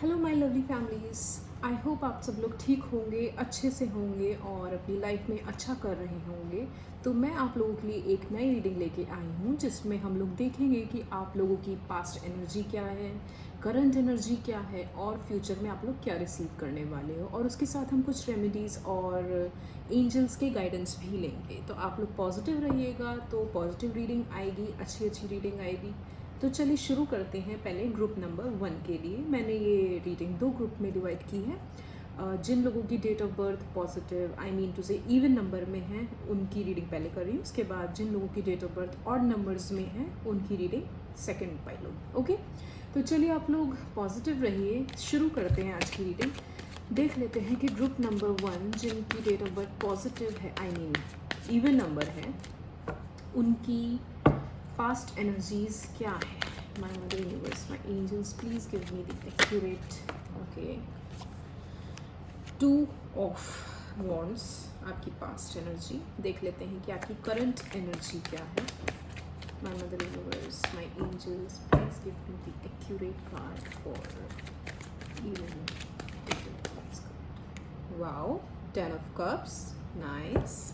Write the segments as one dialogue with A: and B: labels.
A: Hello my lovely families. I hope आप सब लोग ठीक होंगे, अच्छे से होंगे और अपनी लाइफ में अच्छा कर रहे होंगे। तो मैं आप लोगों के लिए एक नई रीडिंग लेके आई हूँ जिसमें हम लोग देखेंगे कि आप लोगों की पास्ट एनर्जी क्या है, करंट एनर्जी क्या है और फ्यूचर में आप लोग क्या रिसीव करने वाले हो। और उसके साथ हम कुछ रेमेडीज़ और एंजल्स के गाइडेंस भी लेंगे। तो आप लोग पॉजिटिव रहिएगा, तो पॉजिटिव रीडिंग आएगी, अच्छी अच्छी रीडिंग आएगी। तो चलिए शुरू करते हैं। पहले ग्रुप नंबर 1 के लिए मैंने ये रीडिंग 2 ग्रुप में डिवाइड की है। जिन लोगों की date of birth positive I mean two से इवन नंबर में है उनकी रीडिंग पहले कर रही हूँ। उसके बाद जिन लोगों की date of birth odd numbers में है उनकी रीडिंग सेकंड पाई ओके। तो चलिए आप लोग पॉजिटिव रहिए, शुरू करते हैं आज की रीडिंग। देख लेते हैं कि ग्रुप नंबर 1 जिनकी डेट ऑफ बर्थ पॉजिटिव है आई मीन इवन नंबर है, उनकी पास्ट एनर्जीज क्या है। My mother universe, my angels, please give me the accurate. Okay, 2 of wands आपकी पास्ट एनर्जी। देख लेते हैं कि आपकी करंट एनर्जी क्या है। My mother universe, my angels, please give me the accurate card for even. Wow, 10 of cups, nice.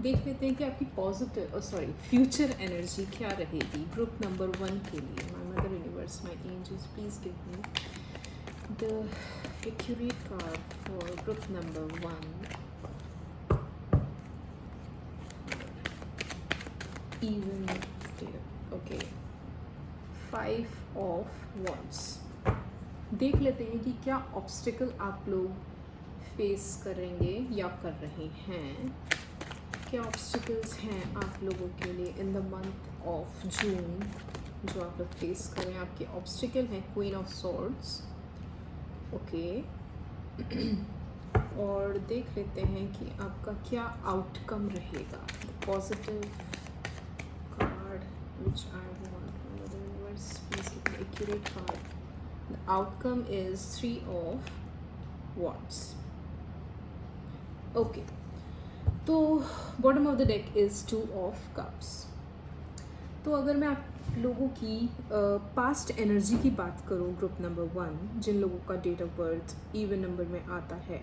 A: देख लेते हैं कि आपकी पॉजिटिव फ्यूचर एनर्जी क्या रहेगी ग्रुप नंबर 1 के लिए। My mother universe, my angels, please give me the accurate card for group number 1 even. Okay, 5 of wands. देख लेते हैं कि क्या ऑब्स्टिकल आप लोग फेस करेंगे या कर रहे हैं। क्या ऑब्स्टिकल्स हैं आप लोगों के लिए in the month of June जो आप लोग फेस करें। आपके ऑब्स्टिकल हैं क्वीन ऑफ सॉर्ड्स। ओके, और देख लेते हैं कि आपका क्या आउटकम रहेगा। Positive card which I want, universe please give me accurate card. The outcome is 3 of wands. Okay, तो bottom of the deck is 2 of cups. तो अगर मैं आप लोगों की पास्ट एनर्जी की बात करूं ग्रुप नंबर 1 जिन लोगों का date of birth even number में आता है,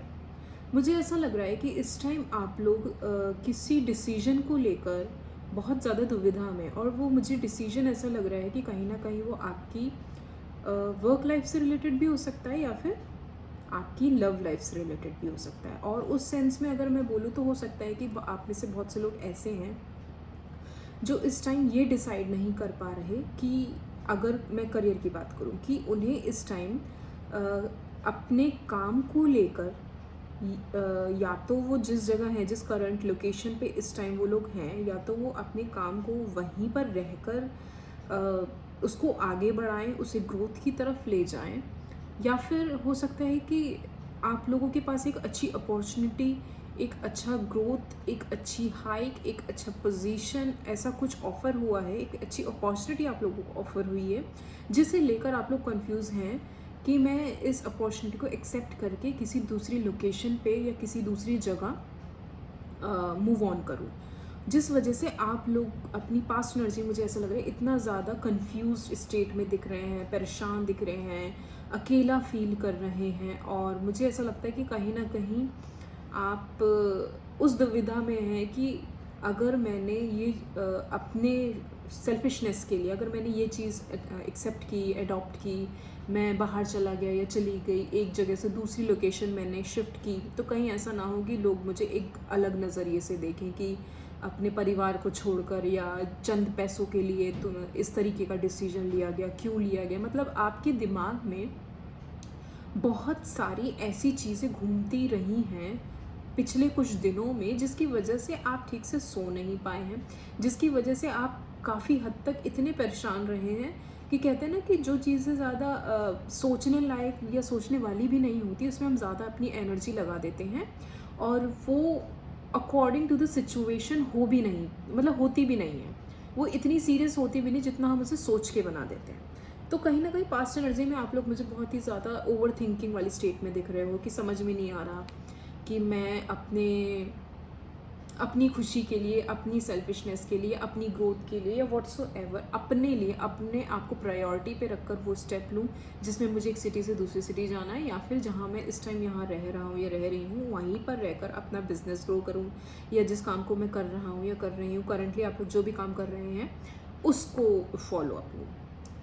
A: मुझे ऐसा लग रहा है कि इस टाइम आप लोग किसी डिसीजन को लेकर बहुत ज़्यादा दुविधा में, और वो मुझे डिसीजन ऐसा लग रहा है कि कहीं ना कहीं वो आपकी वर्क लाइफ से रिलेटेड भी हो सकता है या फिर आपकी लव लाइफ से रिलेटेड भी हो सकता है। और उस सेंस में अगर मैं बोलूँ तो हो सकता है कि आप में से बहुत से लोग ऐसे हैं जो इस टाइम ये डिसाइड नहीं कर पा रहे कि, अगर मैं करियर की बात करूँ, कि उन्हें इस टाइम अपने काम को लेकर या तो वो जिस जगह है, जिस करंट लोकेशन पे इस टाइम वो लोग हैं, या तो वो अपने काम को वहीं पर रहकर उसको आगे बढ़ाएं, उसे ग्रोथ की तरफ ले जाएं, या फिर हो सकता है कि आप लोगों के पास एक अच्छी अपॉर्चुनिटी, एक अच्छा ग्रोथ, एक अच्छी हाइक, एक अच्छा पोजीशन, ऐसा कुछ ऑफ़र हुआ है, एक अच्छी अपॉर्चुनिटी आप लोगों को ऑफ़र हुई है जिसे लेकर आप लोग कंफ्यूज हैं कि मैं इस अपॉर्चुनिटी को एक्सेप्ट करके किसी दूसरी लोकेशन पे या किसी दूसरी जगह मूव ऑन करूँ, जिस वजह से आप लोग अपनी पास्ट एनर्जी, मुझे ऐसा लग रहा है, इतना ज़्यादा कंफ्यूज्ड स्टेट में दिख रहे हैं, परेशान दिख रहे हैं, अकेला फील कर रहे हैं। और मुझे ऐसा लगता है कि कहीं ना कहीं आप उस दुविधा में हैं कि अगर मैंने ये अपने सेल्फिशनेस के लिए अगर मैंने ये चीज़ एक्सेप्ट की, अडॉप्ट की, मैं बाहर चला गया या चली गई, एक जगह से दूसरी लोकेशन मैंने शिफ्ट की, तो कहीं ऐसा ना हो कि लोग मुझे एक अलग नज़रिए से देखें कि अपने परिवार को छोड़कर या चंद पैसों के लिए तो इस तरीके का डिसीजन लिया गया, क्यों लिया गया। मतलब आपके दिमाग में बहुत सारी ऐसी चीज़ें घूमती रही हैं पिछले कुछ दिनों में, जिसकी वजह से आप ठीक से सो नहीं पाए हैं, जिसकी वजह से आप काफ़ी हद तक इतने परेशान रहे हैं कि कहते हैं ना कि जो चीज़ें ज़्यादा सोचने लायक या सोचने वाली भी नहीं होती, उसमें हम ज़्यादा अपनी एनर्जी लगा देते हैं और वो अकॉर्डिंग टू द सिचुएशन हो भी नहीं, मतलब होती भी नहीं है, वो इतनी सीरियस होती भी नहीं जितना हम उसे सोच के बना देते हैं। तो कहीं ना कहीं पास्ट एनर्जी में आप लोग मुझे बहुत ही ज़्यादा ओवर थिंकिंग वाली स्टेट में दिख रहे हो कि समझ में नहीं आ रहा कि मैं अपने अपनी खुशी के लिए, अपनी सेल्फिशनेस के लिए, अपनी ग्रोथ के लिए या व्हाट्सोएवर अपने लिए अपने आप को प्रायोरिटी पे रखकर वो स्टेप लूँ जिसमें मुझे एक सिटी से दूसरी सिटी जाना है, या फिर जहाँ मैं इस टाइम यहाँ रह रहा हूँ या रह रही हूँ वहीं पर रहकर अपना बिजनेस ग्रो करूँ, या जिस काम को मैं कर रहा हूँ या कर रही हूँ करंटली आप लोग जो भी काम कर रहे हैं उसको फॉलो अप लूँ।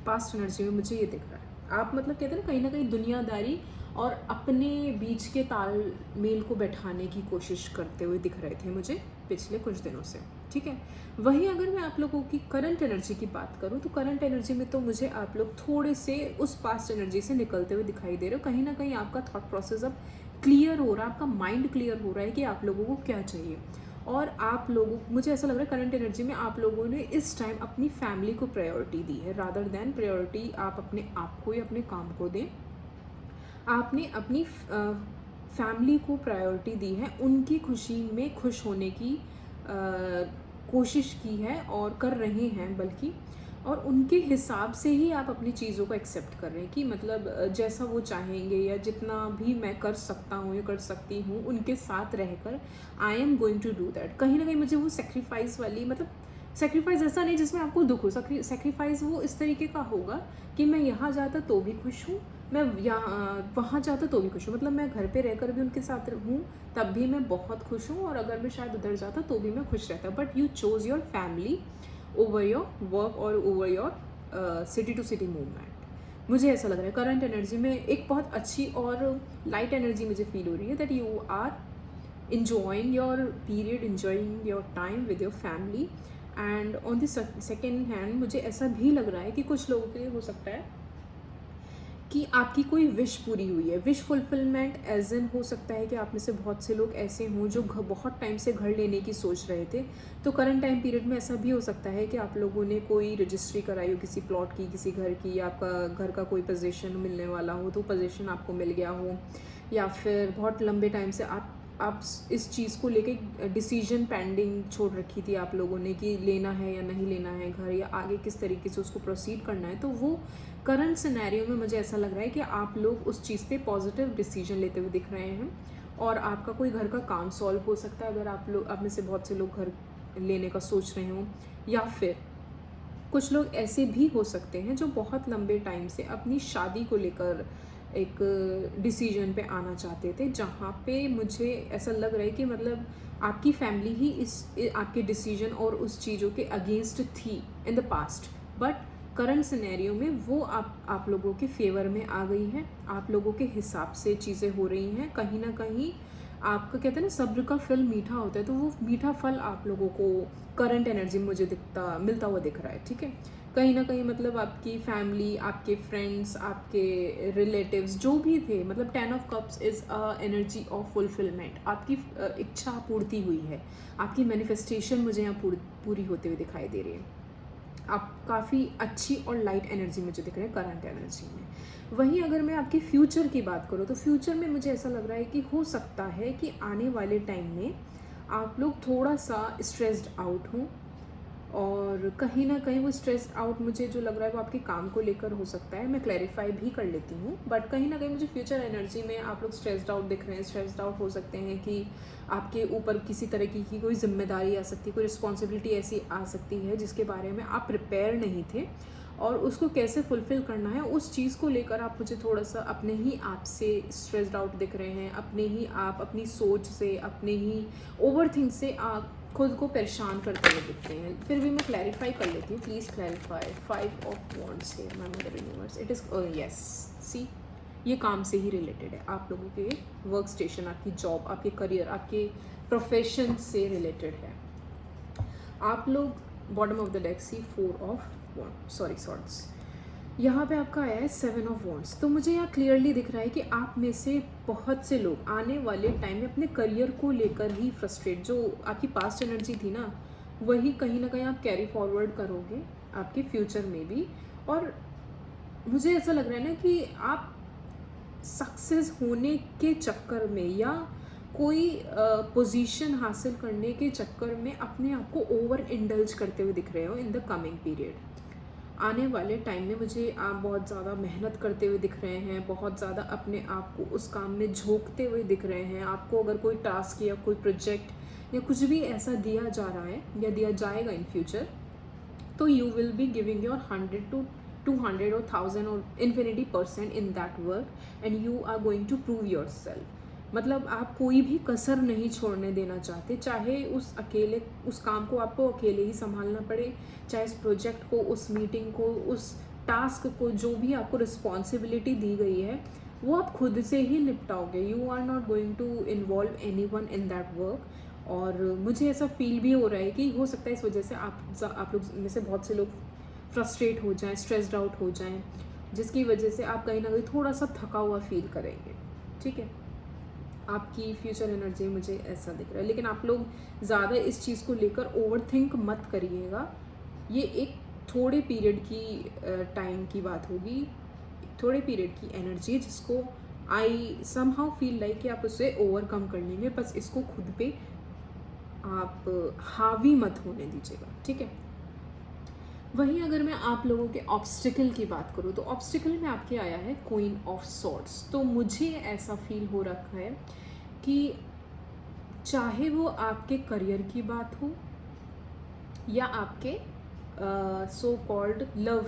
A: पास्ट एनर्जी में मुझे ये दिख रहा है। आप मतलब कहते हैं ना कहीं दुनियादारी और अपने बीच के तालमेल को बैठाने की कोशिश करते हुए दिख रहे थे मुझे पिछले कुछ दिनों से, ठीक है। वहीं अगर मैं आप लोगों की करंट एनर्जी की बात करूं तो करंट एनर्जी में तो मुझे आप लोग थोड़े से उस पास्ट एनर्जी से निकलते हुए दिखाई दे रहे हो। कहीं ना कहीं आपका थॉट प्रोसेस अब क्लियर हो रहा है, आपका माइंड क्लियर हो रहा है कि आप लोगों को क्या चाहिए। और आप लोगों, मुझे ऐसा लग रहा है करंट एनर्जी में आप लोगों ने इस टाइम अपनी फैमिली को प्रायोरिटी दी है, रादर देन प्रायोरिटी आप अपने आप को या अपने काम को दें। आपने अपनी फैमिली को प्रायोरिटी दी है, उनकी खुशी में खुश होने की कोशिश की है और कर रहे हैं बल्कि, और उनके हिसाब से ही आप अपनी चीज़ों को एक्सेप्ट कर रहे हैं कि मतलब जैसा वो चाहेंगे या जितना भी मैं कर सकता हूँ या कर सकती हूँ उनके साथ रहकर I am going to do that. कहीं ना कहीं मुझे वो सेक्रीफाइस वाली, मतलब सेक्रीफाइस ऐसा नहीं जिसमें आपको दुख हो, सेक्रीफाइस वो इस तरीके का होगा कि मैं यहाँ जाता तो भी खुश हूँ, मैं यहाँ वहाँ जाता तो भी खुश हूँ, मतलब मैं घर पे रहकर भी उनके साथ हूँ तब भी मैं बहुत खुश हूँ, और अगर मैं शायद उधर जाता तो भी मैं खुश रहता। But you chose your family over your work और over your city to city movement. मुझे ऐसा लग रहा है करंट एनर्जी में एक बहुत अच्छी और लाइट एनर्जी मुझे फील हो रही है that you are enjoying your period, enjoying your time with your family. And on the second hand मुझे ऐसा भी लग रहा है कि कुछ लोगों के लिए हो सकता है कि आपकी कोई विश पूरी हुई है। विश फुलफिलमेंट एज इन हो सकता है कि आप में से बहुत से लोग ऐसे हों जो बहुत टाइम से घर लेने की सोच रहे थे, तो करंट टाइम पीरियड में ऐसा भी हो सकता है कि आप लोगों ने कोई रजिस्ट्री कराई हो किसी प्लॉट की, किसी घर की, या आपका घर का कोई पोजीशन मिलने वाला हो तो पोजीशन आपको मिल गया हो, या फिर बहुत लंबे टाइम से आप इस चीज़ को लेके डिसीजन पेंडिंग छोड़ रखी थी आप लोगों ने कि लेना है या नहीं लेना है घर, या आगे किस तरीके से उसको प्रोसीड करना है। तो वो करंट सिनेरियो में मुझे ऐसा लग रहा है कि आप लोग उस चीज़ पे पॉजिटिव डिसीजन लेते हुए दिख रहे हैं, और आपका कोई घर का काम सॉल्व हो सकता है अगर आप में से बहुत से लोग घर लेने का सोच रहे हों, या फिर कुछ लोग ऐसे भी हो सकते हैं जो बहुत लंबे टाइम से अपनी शादी को लेकर एक डिसीजन पे आना चाहते थे, जहाँ पे मुझे ऐसा लग रहा है कि मतलब आपकी फैमिली ही आपके डिसीजन और उस चीज़ों के अगेंस्ट थी in the past, but current scenario में वो आप लोगों के फेवर में आ गई है, आप लोगों के हिसाब से चीज़ें हो रही हैं। कहीं ना कहीं आपका कहते हैं ना सब्र का फल मीठा होता है, तो वो मीठा फल आप लोगों को करंट एनर्जी में मुझे मिलता हुआ दिख रहा है, ठीक है। कहीं ना कहीं मतलब आपकी फैमिली, आपके फ्रेंड्स, आपके रिलेटिव्स जो भी थे, मतलब 10 of cups is a energy of fulfilment. आपकी इच्छा पूर्ति हुई है, आपकी मैनिफेस्टेशन मुझे यहाँ पूरी होते हुए दिखाई दे रही है। आप काफ़ी अच्छी और लाइट एनर्जी मुझे दिख रही है करंट एनर्जी में। वहीं अगर मैं आपके फ्यूचर की बात करूँ तो फ्यूचर में मुझे ऐसा लग रहा है कि हो सकता है कि आने वाले टाइम में आप लोग थोड़ा सा स्ट्रेस्ड आउट हों, और कहीं ना कहीं वो स्ट्रेस्ड आउट मुझे जो लग रहा है वो आपके काम को लेकर हो सकता है। मैं क्लैरिफाई भी कर लेती हूँ, बट कहीं ना कहीं मुझे फ्यूचर एनर्जी में आप लोग स्ट्रेस्ड आउट दिख रहे हैं। स्ट्रेस्ड आउट हो सकते हैं कि आपके ऊपर किसी तरह की कोई जिम्मेदारी आ सकती है, कोई रिस्पॉन्सिबिलिटी ऐसी आ सकती है जिसके बारे में आप प्रिपेयर नहीं थे, और उसको कैसे फुलफ़िल करना है उस चीज़ को लेकर आप मुझे थोड़ा सा अपने ही आप से स्ट्रेस्ड आउट दिख रहे हैं। अपने ही आप अपनी सोच से, अपने ही ओवर थिंक से आप खुद को परेशान करते हुए दिखते हैं। फिर भी मैं क्लैरिफाई कर लेती हूँ, प्लीज़ क्लैरिफाई। 5 ऑफ वॉन्ड्स है my mother universe, it is yes, see ये काम से ही रिलेटेड है, आप लोगों के वर्क स्टेशन, आपकी जॉब, आपके करियर, आपके प्रोफेशन से रिलेटेड है। आप लोग bottom of the deck see 4 of swords, यहाँ पे आपका आया है 7 ऑफ वॉन्ड्स। तो मुझे यहाँ क्लियरली दिख रहा है कि आप में से बहुत से लोग आने वाले टाइम में अपने करियर को लेकर ही फ्रस्ट्रेट, जो आपकी पास्ट एनर्जी थी ना वही कहीं ना कहीं आप कैरी फॉरवर्ड करोगे आपके फ्यूचर में भी। और मुझे ऐसा लग रहा है ना कि आप सक्सेस होने के चक्कर में या कोई पोजीशन हासिल करने के चक्कर में अपने आप को ओवर इंडल्ज करते हुए दिख रहे हो इन द कमिंग पीरियड। आने वाले टाइम में मुझे आप बहुत ज़्यादा मेहनत करते हुए दिख रहे हैं, बहुत ज़्यादा अपने आप को उस काम में झोंकते हुए दिख रहे हैं। आपको अगर कोई टास्क या कोई प्रोजेक्ट या कुछ भी ऐसा दिया जा रहा है या दिया जाएगा इन फ्यूचर, तो you will be giving your 100 to 200 or 1000 or infinity% in that work and you are going to prove yourself। मतलब आप कोई भी कसर नहीं छोड़ने देना चाहते, चाहे उस काम को आपको अकेले ही संभालना पड़े, चाहे इस प्रोजेक्ट को, उस मीटिंग को, उस टास्क को, जो भी आपको रिस्पॉन्सिबिलिटी दी गई है वो आप खुद से ही निपटाओगे। You are not going to involve anyone in that work. और मुझे ऐसा फील भी हो रहा है कि हो सकता है इस वजह से आप लोग में से बहुत से लोग फ्रस्ट्रेट हो जाएं, स्ट्रेस्ड आउट हो जाएं, जिसकी वजह से आप कहीं ना कहीं थोड़ा सा थका हुआ फील करेंगे। ठीक है, आपकी फ्यूचर एनर्जी मुझे ऐसा दिख रहा है। लेकिन आप लोग ज़्यादा इस चीज़ को लेकर ओवरथिंक मत करिएगा। ये एक थोड़े पीरियड की टाइम की बात होगी, थोड़े पीरियड की एनर्जी, जिसको आई समहाउ फील लाइक कि आप उसे ओवरकम कर लेंगे। बस इसको खुद पे आप हावी मत होने दीजिएगा। ठीक है, वहीं अगर मैं आप लोगों के ऑब्स्टिकल की बात करूँ तो ऑब्स्टिकल में आपके आया है क्वीन ऑफ सॉर्ड्स। तो मुझे ऐसा फील हो रखा है कि चाहे वो आपके करियर की बात हो या आपके so called love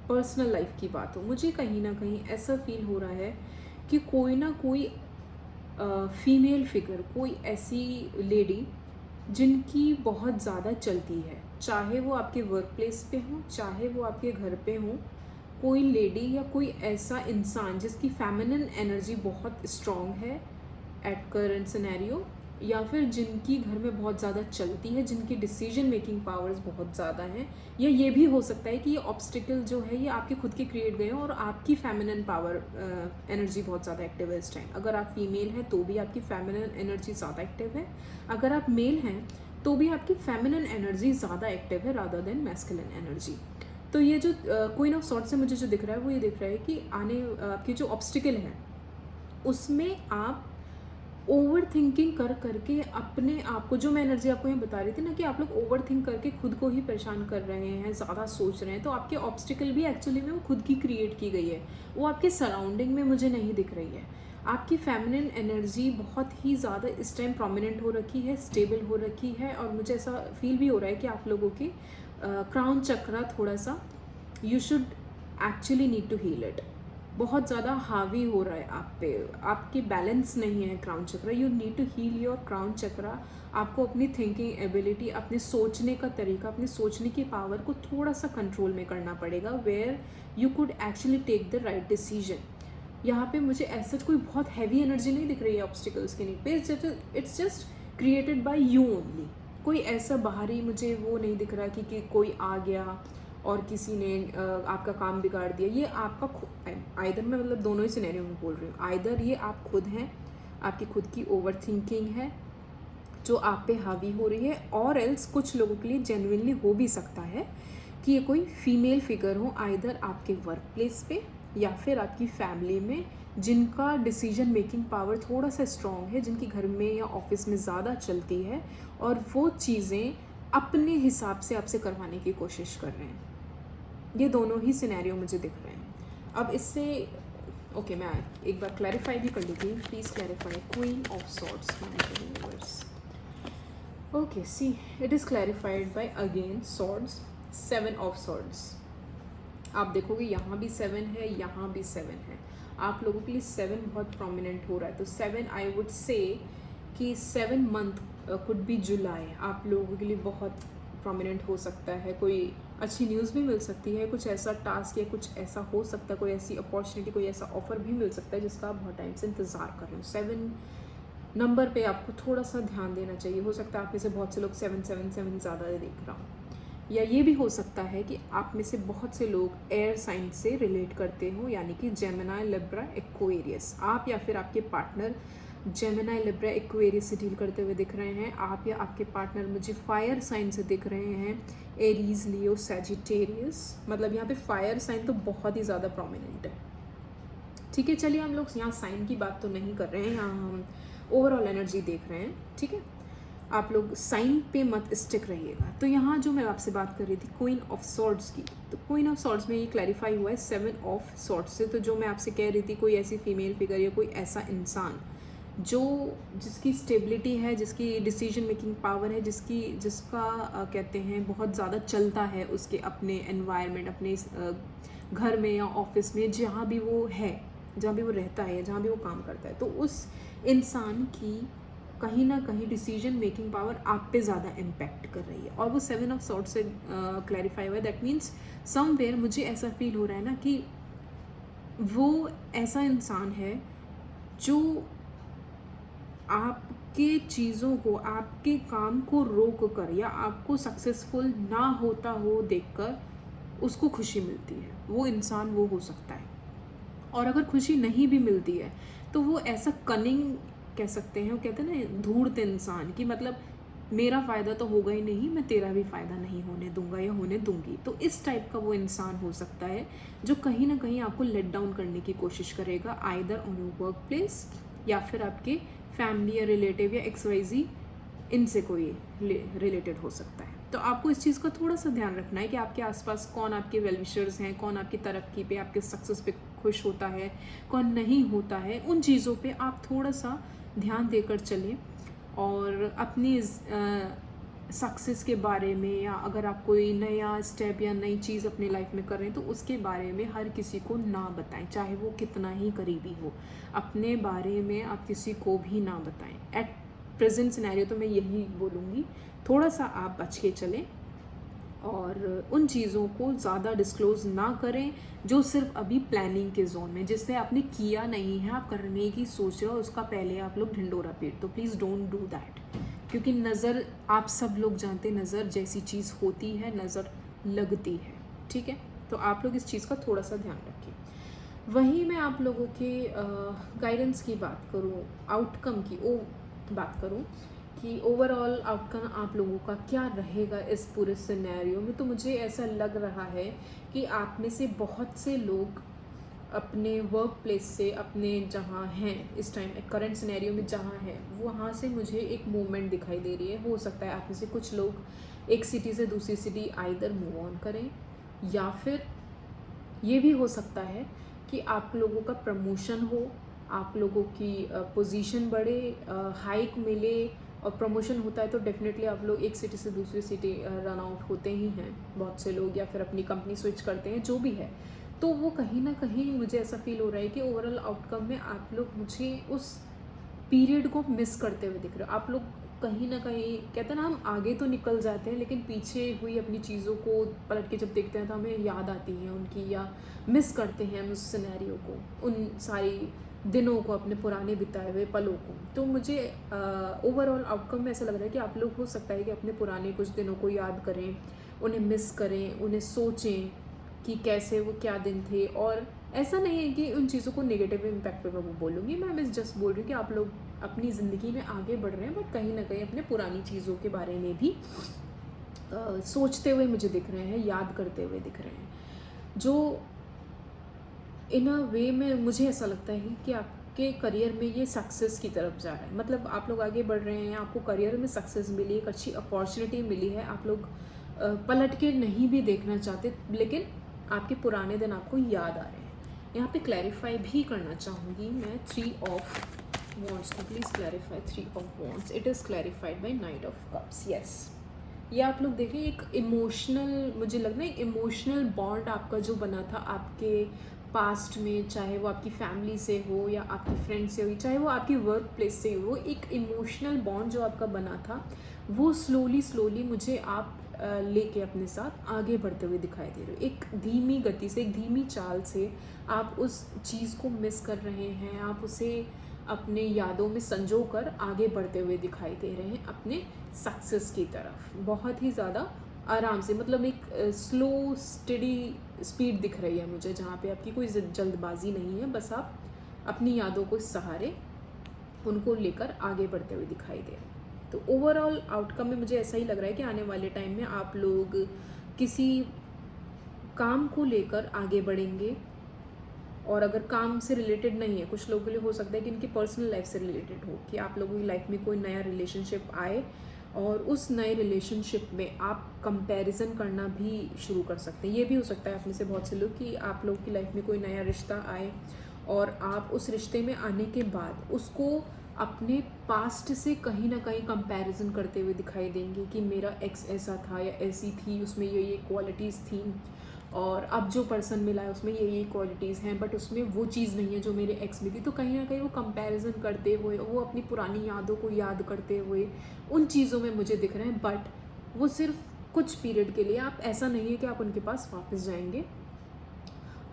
A: personal life की बात हो, मुझे कहीं ना कहीं ऐसा फील हो रहा है कि कोई ना कोई फीमेल फिगर, कोई ऐसी लेडी जिनकी बहुत ज़्यादा चलती है, चाहे वो आपके वर्क प्लेस पे हो, चाहे वो आपके घर पे हो, कोई लेडी या कोई ऐसा इंसान जिसकी फेमिनिन एनर्जी बहुत स्ट्रॉन्ग है एट करंट सिनेरियो, या फिर जिनकी घर में बहुत ज़्यादा चलती है, जिनकी डिसीजन मेकिंग पावर्स बहुत ज़्यादा हैं। या ये भी हो सकता है कि ये ऑब्स्टिकल जो है ये आपके खुद के क्रिएट गए हो और आपकी फेमिनिन पावर एनर्जी बहुत ज़्यादा एक्टिव है इस टाइम। अगर आप फीमेल हैं तो भी आपकी फेमिनिन एनर्जी ज़्यादा एक्टिव है, अगर आप मेल हैं तो भी आपकी फेमिनिन एनर्जी ज़्यादा एक्टिव है रादर देन मैस्कुलिन एनर्जी। तो ये जो क्वीन ऑफ सॉर्ड्स से मुझे जो दिख रहा है वो ये दिख रहा है कि आपकी जो ऑब्स्टिकल है उसमें आप ओवर थिंकिंग कर करके अपने आप को, जो मैं एनर्जी आपको यहाँ बता रही थी ना कि आप लोग ओवर थिंक करके खुद को ही परेशान कर रहे हैं, ज़्यादा सोच रहे हैं, तो आपके ऑब्स्टिकल भी एक्चुअली में वो खुद की क्रिएट की गई है, वो आपके सराउंडिंग में मुझे नहीं दिख रही है। आपकी फेमिनिन एनर्जी बहुत ही ज़्यादा इस टाइम प्रोमिनेंट हो रखी है, स्टेबल हो रखी है, और मुझे ऐसा फील भी हो रहा है कि आप लोगों के क्राउन चक्रा थोड़ा सा you should actually need to heal it, बहुत ज़्यादा हावी हो रहा है आप पे, आपकी बैलेंस नहीं है crown chakra. You need to heal your crown chakra. आपको अपनी थिंकिंग एबिलिटी, अपने सोचने का तरीका, अपने सोचने की पावर को थोड़ा सा कंट्रोल में करना पड़ेगा, where you could actually take the right decision. यहाँ पे मुझे ऐसा कोई बहुत हैवी एनर्जी नहीं दिख रही है ऑब्स्टिकल्स के लिए, it's just created by you only. कोई ऐसा बाहरी मुझे वो नहीं दिख रहा कि कोई आ गया और किसी ने आपका काम बिगाड़ दिया। ये आपका आइदर, मैं मतलब दोनों ही सिनेरियो में बोल रही हूँ, आइदर ये आप खुद हैं, आपकी खुद की ओवर थिंकिंग है जो आप पे हावी हो रही है, और एल्स कुछ लोगों के लिए जेन्युइनली हो भी सकता है कि ये कोई फीमेल फिगर हो, आइदर आपके वर्क प्लेस पे या फिर आपकी फैमिली में, जिनका डिसीजन मेकिंग पावर थोड़ा सा स्ट्रॉन्ग है, जिनकी घर में या ऑफिस में ज़्यादा चलती है और वो चीज़ें अपने हिसाब से आपसे करवाने की कोशिश कर रहे हैं। ये दोनों ही सिनेरियो मुझे दिख रहे हैं। अब इससे ओके, मैं एक बार क्लैरिफाई भी कर लेती हूँ। Please clarify queen of swords universe. Okay, see it is clarified by again swords, 7 of swords. आप देखोगे यहाँ भी 7 है, यहाँ भी 7 है। आप लोगों के लिए 7 बहुत प्रोमिनेंट हो रहा है। तो 7 आई वुड से कि 7 मंथ कुड बी जुलाई आप लोगों के लिए बहुत प्रोमिनेंट हो सकता है। कोई अच्छी न्यूज़ भी मिल सकती है, कुछ ऐसा टास्क या कुछ ऐसा हो सकता है, कोई ऐसी अपॉर्चुनिटी, कोई ऐसा ऑफर भी मिल सकता है जिसका आप बहुत टाइम से इंतज़ार कर रहे हो। 7 नंबर पे आपको थोड़ा सा ध्यान देना चाहिए। हो सकता है आप में से बहुत से लोग 777 ज़्यादा देख रहा हूँ, या ये भी हो सकता है कि आप में से बहुत से लोग एयर साइन से रिलेट करते हो, यानी कि जेमिनी, लिब्रा, एक्वेरियस। आप या फिर आपके पार्टनर जेमिनी, लिब्रा, एक्वेरियस से डील करते हुए दिख रहे हैं। आप या आपके पार्टनर मुझे फायर साइन से दिख रहे हैं, एरीज, लियो, सैजिटेरियस। मतलब यहाँ पे फायर साइन तो बहुत ही ज़्यादा प्रोमिनेंट है। ठीक है, चलिए हम लोग यहाँ साइन की बात तो नहीं कर रहे हैं, यहाँ हम ओवरऑल एनर्जी देख रहे हैं। ठीक है, आप लोग साइन पे मत स्टिक रहिएगा। तो यहाँ जो मैं आपसे बात कर रही थी क्वीन ऑफ सॉर्ड्स की, तो क्वीन ऑफ सॉर्ड्स में ये क्लैरिफाई हुआ है 7 ऑफ सॉर्ड्स से। तो जो मैं आपसे कह रही थी, कोई ऐसी फीमेल फिगर या कोई ऐसा इंसान जो जिसकी स्टेबिलिटी है, जिसकी डिसीजन मेकिंग पावर है, जिसका कहते हैं बहुत ज़्यादा चलता है उसके अपने एनवायरनमेंट, अपने घर में या ऑफिस में, जहाँ भी वो है, जहाँ भी वो रहता है, जहाँ भी वो काम करता है, तो उस इंसान की कहीं ना कहीं डिसीजन मेकिंग पावर आप पे ज़्यादा इम्पैक्ट कर रही है। और वो 7 ऑफ सॉर्ट से क्लैरिफाई हुआ है। दैट मीन्स समवेयर मुझे ऐसा फील हो रहा है ना कि वो ऐसा इंसान है जो आपके चीज़ों को, आपके काम को रोक कर या आपको सक्सेसफुल ना होता हो देखकर उसको खुशी मिलती है, वो इंसान वो हो सकता है। और अगर खुशी नहीं भी मिलती है तो वो ऐसा कनिंग कह सकते हैं, वो कहते हैं ना धूर्त इंसान, कि मतलब मेरा फ़ायदा तो होगा ही नहीं, मैं तेरा भी फ़ायदा नहीं होने दूंगा या होने दूंगी। तो इस टाइप का वो इंसान हो सकता है जो कहीं ना कहीं आपको लेट डाउन करने की कोशिश करेगा, either on your work place या फिर आपके फैमिली या रिलेटिव या XYZ, इनसे कोई रिलेटेड हो सकता है। तो आपको इस चीज़ का थोड़ा सा ध्यान रखना है कि आपके आसपास कौन आपके वेल विशर्स हैं, कौन आपकी तरक्की पे, आपके सक्सेस पे खुश होता है, कौन नहीं होता है। उन चीज़ों पे आप थोड़ा सा ध्यान देकर चलें और अपनी सक्सेस के बारे में, या अगर आप कोई नया स्टेप या नई चीज़ अपनी लाइफ में कर रहे हैं तो उसके बारे में हर किसी को ना बताएं, चाहे वो कितना ही करीबी हो। अपने बारे में आप किसी को भी ना बताएं। एट प्रेजेंट सिनेरियो तो मैं यही बोलूँगी, थोड़ा सा आप बच के चलें और उन चीज़ों को ज़्यादा डिस्क्लोज़ ना करें जो सिर्फ अभी प्लानिंग के जोन में, जिससे आपने किया नहीं है, आप करने की सोच रहे हो, उसका पहले आप लोग ढिंडोरा पीट। तो प्लीज़ डोंट डू दैट, क्योंकि नज़र, आप सब लोग जानते हैं नज़र जैसी चीज़ होती है, नज़र लगती है, ठीक है। तो आप लोग इस चीज़ का थोड़ा सा ध्यान रखिए। वहीं मैं आप लोगों के गाइडेंस की बात करूँ, आउटकम की बात करूँ कि ओवरऑल आउटकम आप लोगों का क्या रहेगा इस पूरे सिनेरियो में, तो मुझे ऐसा लग रहा है कि आप में से बहुत से लोग अपने वर्क प्लेस से, अपने जहाँ हैं इस टाइम करंट सिनेरियो में जहाँ हैं, वहाँ से मुझे एक मूवमेंट दिखाई दे रही है। हो सकता है आप में से कुछ लोग एक सिटी से दूसरी सिटी आइदर मूव ऑन करें, या फिर ये भी हो सकता है कि आप लोगों का प्रमोशन हो, आप लोगों की पोजीशन बढ़े, हाइक मिले। और प्रमोशन होता है तो डेफिनेटली आप लोग एक सिटी से दूसरी सिटी रन आउट होते ही हैं बहुत से लोग, या फिर अपनी कंपनी स्विच करते हैं, जो भी है। तो वो कहीं ना कहीं मुझे ऐसा फील हो रहा है कि ओवरऑल आउटकम में आप लोग मुझे उस पीरियड को मिस करते हुए दिख रहे हो। आप लोग कहीं ना कहीं, कहते हैं ना, हम आगे तो निकल जाते हैं लेकिन पीछे हुई अपनी चीज़ों को पलट के जब देखते हैं तो हमें याद आती हैं उनकी, या मिस करते हैं हम उस सिनेरियो को, उन सारी दिनों को, अपने पुराने बिताए हुए पलों को। तो मुझे ओवरऑल आउटकम में ऐसा लग रहा है कि आप लोग हो सकता है कि अपने पुराने कुछ दिनों को याद करें, उन्हें मिस करें, उन्हें सोचें कि कैसे वो क्या दिन थे। और ऐसा नहीं है कि उन चीज़ों को नेगेटिव इम्पैक्ट पे मैं वो बोलूँगी, मैं जस्ट बोल रही हूँ कि आप लोग अपनी ज़िंदगी में आगे बढ़ रहे हैं, बट कहीं ना कहीं अपने पुरानी चीज़ों के बारे में भी सोचते हुए मुझे दिख रहे हैं, याद करते हुए दिख रहे हैं, जो इन अ वे में मुझे ऐसा लगता है कि आपके करियर में ये सक्सेस की तरफ जा रहा है। मतलब आप लोग आगे बढ़ रहे हैं, आपको करियर में सक्सेस मिली, एक अच्छी अपॉर्चुनिटी मिली है, आप लोग पलट के नहीं भी देखना चाहते, लेकिन आपके पुराने दिन आपको याद आ रहे हैं। यहाँ पे क्लैरिफाई भी करना चाहूँगी मैं 3 ऑफ वॉन्ड्स को। Please clarify 3 of wands. It is clarified by knight of cups. Yes, ये आप लोग देखें, एक इमोशनल, मुझे लग रहा है एक इमोशनल बॉन्ड आपका जो बना था आपके पास्ट में, चाहे वो आपकी फैमिली से हो या आपकी फ्रेंड से हो, चाहे वो आपकी वर्क प्लेस से हो, एक इमोशनल बॉन्ड जो आपका बना था वो स्लोली मुझे आप लेके अपने साथ आगे बढ़ते हुए दिखाई दे रहे हो। एक धीमी गति से, एक धीमी चाल से आप उस चीज़ को मिस कर रहे हैं, आप उसे अपने यादों में संजो कर आगे बढ़ते हुए दिखाई दे रहे हैं अपने सक्सेस की तरफ, बहुत ही ज़्यादा आराम से। मतलब एक स्लो स्टेडी स्पीड दिख रही है मुझे, जहाँ पे आपकी कोई जल्दबाजी नहीं है, बस आप अपनी यादों को सहारे उनको लेकर आगे बढ़ते हुए दिखाई दे रहे हैं। तो ओवरऑल आउटकम में मुझे ऐसा ही लग रहा है कि आने वाले टाइम में आप लोग किसी काम को लेकर आगे बढ़ेंगे, और अगर काम से रिलेटेड नहीं है, कुछ लोगों के लिए हो सकता है कि इनकी पर्सनल लाइफ से रिलेटेड हो, कि आप लोगों की लाइफ में कोई नया रिलेशनशिप आए और उस नए रिलेशनशिप में आप कंपैरिजन करना भी शुरू कर सकते हैं। ये भी हो सकता है आप में से बहुत से लोग कि आप लोगों की लाइफ में कोई नया रिश्ता आए और आप उस रिश्ते में आने के बाद उसको अपने पास्ट से कहीं ना कहीं कंपैरिजन करते हुए दिखाई देंगे कि मेरा एक्स ऐसा था या ऐसी थी, उसमें ये क्वालिटीज़ थी, और अब जो पर्सन मिला है उसमें ये क्वालिटीज़ हैं, बट उसमें वो चीज़ नहीं है जो मेरे एक्स में थी। तो कहीं ना कहीं वो कंपैरिजन करते हुए, वो अपनी पुरानी यादों को याद करते हुए उन चीज़ों में मुझे दिख रहे हैं, बट वो सिर्फ कुछ पीरियड के लिए। आप ऐसा नहीं है कि आप उनके पास वापस जाएंगे,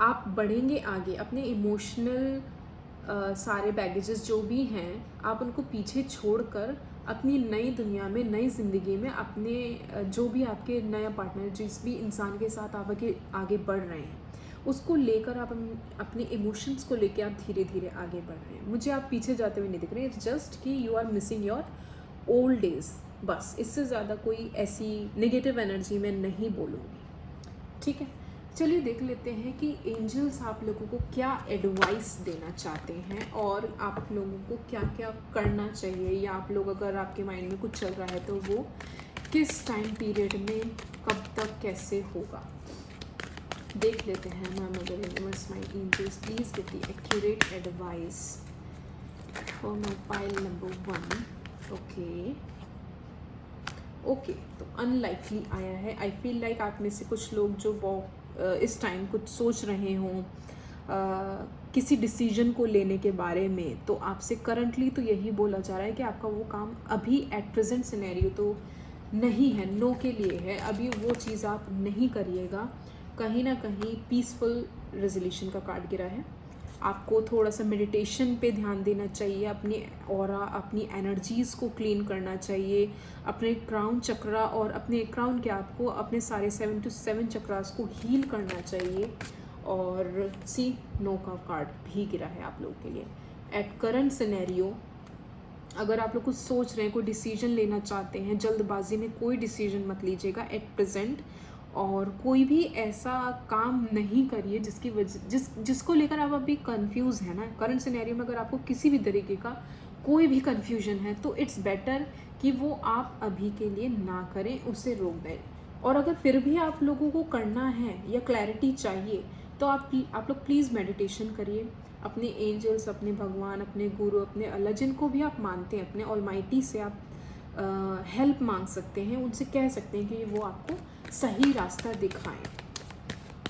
A: आप बढ़ेंगे आगे। अपने इमोशनल सारे बैगेजेस जो भी हैं आप उनको पीछे छोड़कर अपनी नई दुनिया में, नई ज़िंदगी में अपने जो भी आपके नया पार्टनर, जिस भी इंसान के साथ आप आगे बढ़ रहे हैं, उसको लेकर आप अपने इमोशंस को लेकर आप धीरे धीरे आगे बढ़ रहे हैं। मुझे आप पीछे जाते हुए नहीं दिख रहे। इट्स जस्ट कि you are missing your old days, बस। इससे ज़्यादा कोई ऐसी नेगेटिव एनर्जी मैं नहीं बोलूँगी, ठीक है। चलिए देख लेते हैं कि एंजल्स आप लोगों को क्या एडवाइस देना चाहते हैं और आप लोगों को क्या क्या करना चाहिए, या आप लोग अगर आपके माइंड में कुछ चल रहा है तो वो किस टाइम पीरियड में, कब तक, कैसे होगा। देख लेते हैं। My mother universe, my angels, please give the accurate advice for my pile number 1। Okay, तो अनलाइकली आया है। आई फील लाइक आप में से कुछ लोग जो इस टाइम कुछ सोच रहे हों किसी डिसीजन को लेने के बारे में, तो आपसे करंटली तो यही बोला जा रहा है कि आपका वो काम अभी एट प्रेजेंट सिनेरियो तो नहीं है, नो के लिए है। अभी वो चीज़ आप नहीं करिएगा। कहीं ना कहीं पीसफुल रेजोल्यूशन का कार्ड गिरा है। आपको थोड़ा सा मेडिटेशन पे ध्यान देना चाहिए, अपनी ऑरा, अपनी एनर्जीज़ को क्लीन करना चाहिए, अपने क्राउन चक्रा और अपने क्राउन के आपको अपने सारे 7 to 7 चक्रास को हील करना चाहिए। और सी नो का कार्ड भी गिरा है आप लोगों के लिए। एट करंट सिनेरियो अगर आप लोग कुछ सोच रहे हैं, कोई डिसीजन लेना चाहते हैं, जल्दबाजी में कोई डिसीजन मत लीजिएगा एट प्रेजेंट। और कोई भी ऐसा काम नहीं करिए जिसको लेकर आप अभी कंफ्यूज है ना। करंट सिनेरियो में अगर आपको किसी भी तरीके का कोई भी कंफ्यूजन है तो इट्स बेटर कि वो आप अभी के लिए ना करें, उसे रोक दें। और अगर फिर भी आप लोगों को करना है या क्लैरिटी चाहिए तो आप लोग प्लीज़ मेडिटेशन करिए। अपने एंजल्स, अपने भगवान, अपने गुरु, अपने अल्लाह, जिनको भी आप मानते हैं, अपने ऑलमाइटी से आप हेल्प मांग सकते हैं। उनसे कह सकते हैं कि वो आपको सही रास्ता दिखाएं।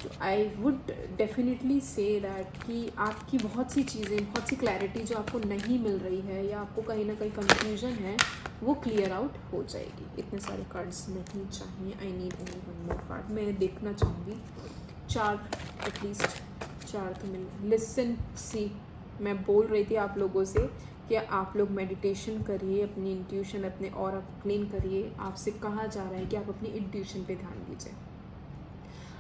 A: तो I would definitely say that कि आपकी बहुत सी चीज़ें, बहुत सी क्लैरिटी जो आपको नहीं मिल रही है या आपको कहीं ना कहीं कंफ्यूजन है, वो क्लियर आउट हो जाएगी। इतने सारे कार्ड्स नहीं चाहिए। I need only 1 more card. मैं देखना चाहूँगी 4, एटलीस्ट 4 तो मिल। लिसन, सी, मैं बोल रही थी आप लोगों से कि आप लोग मेडिटेशन करिए, अपनी इंट्यूशन, अपने ऑरा को क्लीन करिए। आपसे कहा जा रहा है कि आप अपनी इंट्यूशन पे ध्यान दीजिए।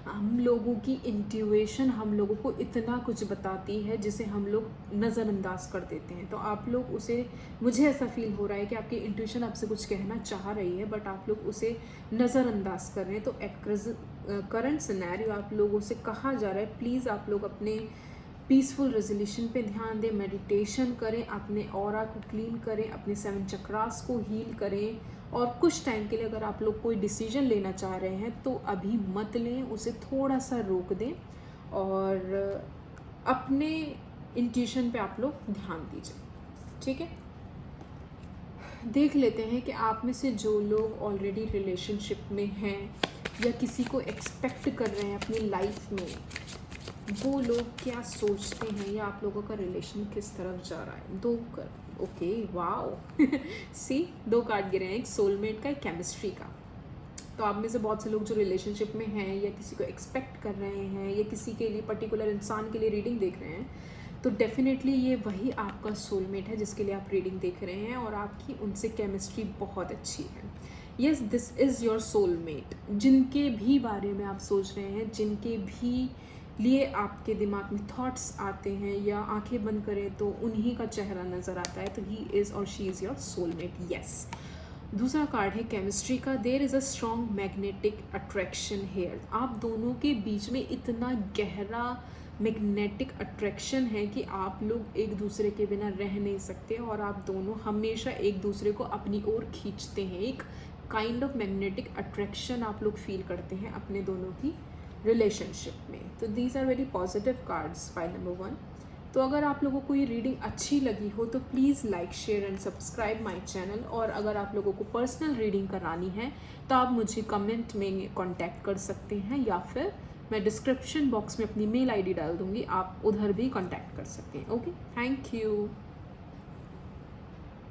A: हम लोगों की इंट्यूशन हम लोगों को इतना कुछ बताती है जिसे हम लोग नज़रअंदाज कर देते हैं। तो आप लोग उसे, मुझे ऐसा फील हो रहा है कि आपकी इंट्यूशन आपसे कुछ कहना चाह रही है, बट आप लोग उसे नज़रअंदाज कर रहे हैं। तो एट करंट सिनेरियो आप लोगों से कहा जा रहा है प्लीज़ आप लोग अपने पीसफुल रेजोल्यूशन पे ध्यान दें, मेडिटेशन करें, अपने ऑरा को क्लीन करें, अपने 7 चक्रास को हील करें। और कुछ टाइम के लिए अगर आप लोग कोई डिसीजन लेना चाह रहे हैं तो अभी मत लें, उसे थोड़ा सा रोक दें और अपने इंट्यूशन पे आप लोग ध्यान दीजिए, ठीक है। देख लेते हैं कि आप में से जो लोग ऑलरेडी रिलेशनशिप में हैं या किसी को एक्सपेक्ट कर रहे हैं अपनी लाइफ में, वो लोग क्या सोचते हैं या आप लोगों का रिलेशन किस तरफ जा रहा है। 2 कर, ओके, वाओ सी 2 कार्ड गिरे हैं, एक सोलमेट का, एक केमिस्ट्री का। तो आप में से बहुत से लोग जो रिलेशनशिप में हैं या किसी को एक्सपेक्ट कर रहे हैं या किसी के लिए पर्टिकुलर इंसान के लिए रीडिंग देख रहे हैं, तो डेफिनेटली ये वही आपका सोलमेट है जिसके लिए आप रीडिंग देख रहे हैं और आपकी उनसे केमिस्ट्री बहुत अच्छी है। Yes, this is your soulmate. जिनके भी बारे में आप सोच रहे हैं, जिनके भी लिए आपके दिमाग में थॉट्स आते हैं या आंखें बंद करें तो उन्हीं का चेहरा नज़र आता है, तो ही इज़ और she is your soulmate. Yes. दूसरा कार्ड है केमिस्ट्री का। There is a strong magnetic attraction here. आप दोनों के बीच में इतना गहरा मैग्नेटिक अट्रैक्शन है कि आप लोग एक दूसरे के बिना रह नहीं सकते और आप दोनों हमेशा एक दूसरे को अपनी ओर खींचते हैं। एक काइंड ऑफ मैग्नेटिक अट्रैक्शन आप लोग फील करते हैं अपने दोनों की रिलेशनशिप में। तो these are very positive cards pile number 1। तो अगर आप लोगों को ये रीडिंग अच्छी लगी हो तो please like share and subscribe my channel. और अगर आप लोगों को पर्सनल रीडिंग करानी है तो आप मुझे कमेंट में कांटेक्ट कर सकते हैं, या फिर मैं डिस्क्रिप्शन बॉक्स में अपनी मेल आईडी डाल दूँगी, आप उधर भी कांटेक्ट कर सकते हैं। Okay, thank you.